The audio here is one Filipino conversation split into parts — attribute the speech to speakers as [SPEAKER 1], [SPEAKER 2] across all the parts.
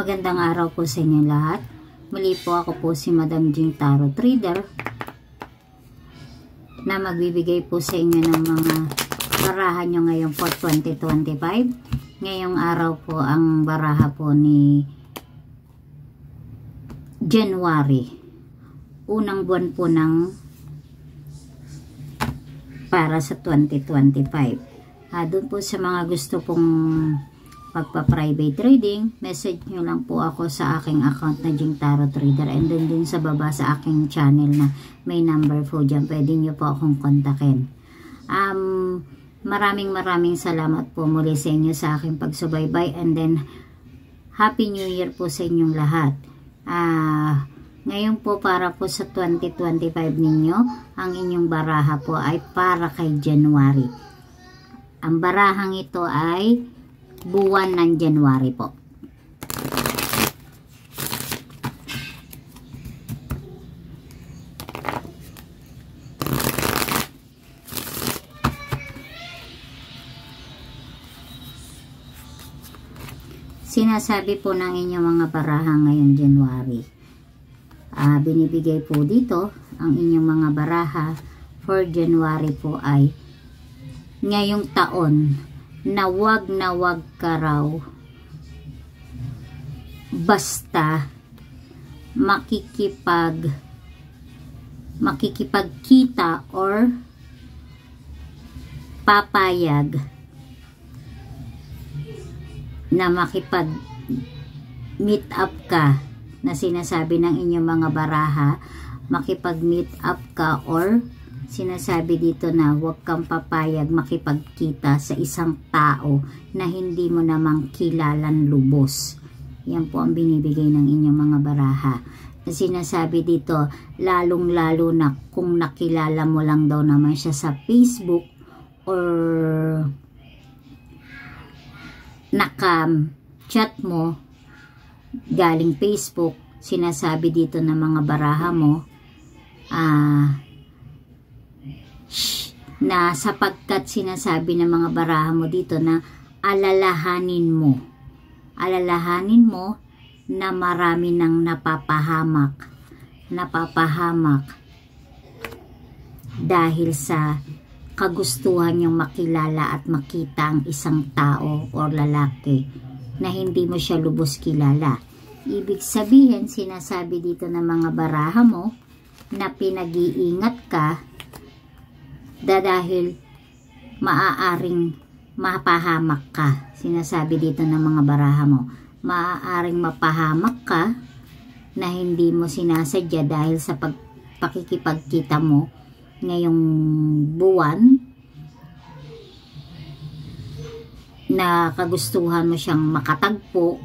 [SPEAKER 1] Magandang araw po sa inyo lahat. Muli po ako po si Madam Jing Tarot Reader na magbibigay po sa inyo ng mga barahan nyo ngayon for 2025. Ngayong araw po ang baraha po ni January. Unang buwan po ng para sa 2025. Doon po sa mga gusto pong pagpa-private reading, message nyo lang po ako sa aking account na Jing Tarot Reader, and then dun sa baba sa aking channel na may number po dyan, pwede nyo po akong kontakin. Maraming salamat po muli sa inyo sa aking pagsubaybay, and then Happy New Year po sa inyong lahat. Ngayon po para po sa 2025 ninyo, ang inyong baraha po ay para kay January. Ang barahang ito ay buwan ng January po. Sinasabi po ng inyong mga baraha ngayon January. Binibigay po dito ang inyong mga baraha for January po ay ngayong taon na wag ka raw basta makikipagkita or papayag na makipag meet up ka, na sinasabi ng inyong mga baraha, makipag meet up ka or sinasabi dito na huwag kang papayag makipagkita sa isang tao na hindi mo namang kilalang lubos. Yan po ang binibigay ng inyong mga baraha. Sinasabi dito, lalong-lalo na kung nakilala mo lang daw naman siya sa Facebook or naka-chat mo galing Facebook, sinasabi dito ng mga baraha mo, na sapagkat sinasabi ng mga baraha mo dito na alalahanin mo na marami nang napapahamak dahil sa kagustuhan niyong makilala at makita ang isang tao o lalaki na hindi mo siya lubos kilala. Ibig sabihin, sinasabi dito ng mga baraha mo na pinag-iingat ka dahil maaaring mapahamak ka. Sinasabi dito ng mga baraha mo, maaaring mapahamak ka na hindi mo sinasadya dahil sa pakikipagkita mo ngayong buwan na kagustuhan mo siyang makatagpo,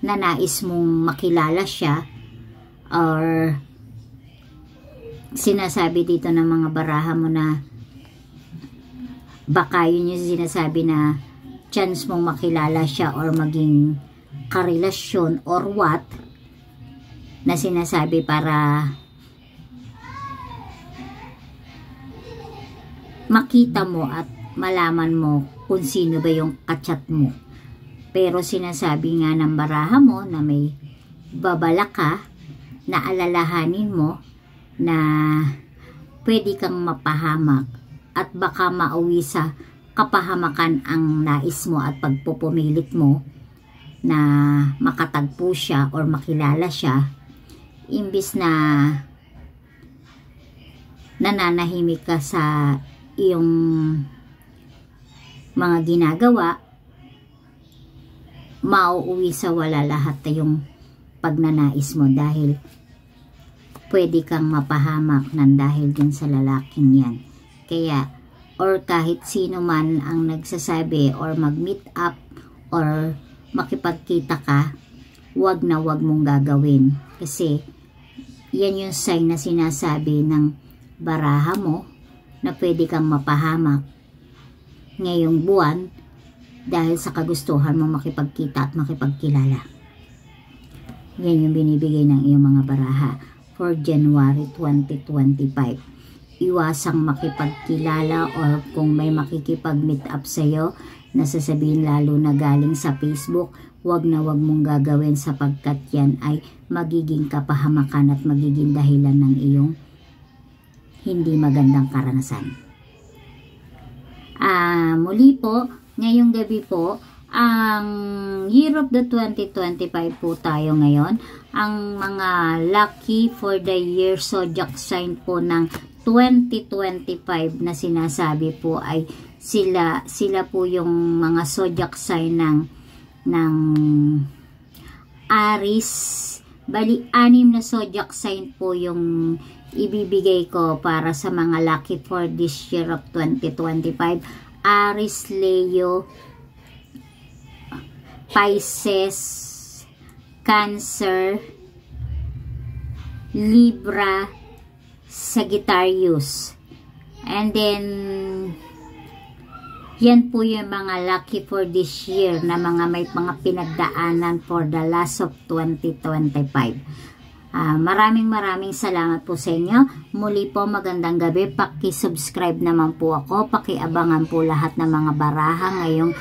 [SPEAKER 1] na nais mong makilala siya, or sinasabi dito ng mga baraha mo na baka yun yung sinasabi na chance mong makilala siya or maging karelasyon or what, na sinasabi para makita mo at malaman mo kung sino ba yung kachat mo. Pero sinasabi nga ng baraha mo na may babala ka, na alalahanin mo na pwede kang mapahamak at baka mauwi sa kapahamakan ang nais mo at pagpupumilit mo na makatagpo siya or makilala siya, imbis na nananahimik ka sa iyong mga ginagawa, mauuwi sa wala lahat yung pagnanais mo dahil pwede kang mapahamak ng dahil din sa lalaking yan. Kaya, or kahit sino man ang nagsasabi or mag-meet up or makipagkita ka, wag na wag mong gagawin. Kasi, yan yung sign na sinasabi ng baraha mo na pwede kang mapahamak ngayong buwan dahil sa kagustuhan mo makipagkita at makipagkilala. Yan yung binibigay ng iyong mga baraha for January 2025. Iwasang makipagkilala or kung may makikipag-meet up sa'yo, nasasabihin lalo na galing sa Facebook, wag na wag mong gagawin sapagkat yan ay magiging kapahamakan at magiging dahilan ng iyong hindi magandang karanasan. Muli po, ngayong gabi po, ang Year of the 2025 po tayo ngayon. Ang mga lucky for the year zodiac sign po ng 2025 na sinasabi po ay sila po yung mga zodiac sign ng Aries. Bali, 6 na zodiac sign po yung ibibigay ko para sa mga lucky for this year of 2025. Aries, Leo, Pisces, Cancer, Libra, Sagittarius. And then yan po yung mga lucky for this year na may mga pinagdaanan for the last of 2025. Maraming salamat po sa inyo. Muli po, magandang gabi. Paki-subscribe naman po ako. Paki-abangan po lahat ng mga baraha ngayong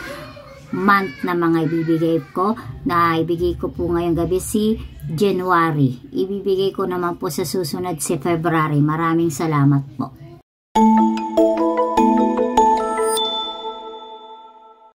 [SPEAKER 1] month na mga ibibigay ko. Na ibigay ko po ngayong gabi si January. Ibibigay ko naman po sa susunod si February. Maraming salamat po.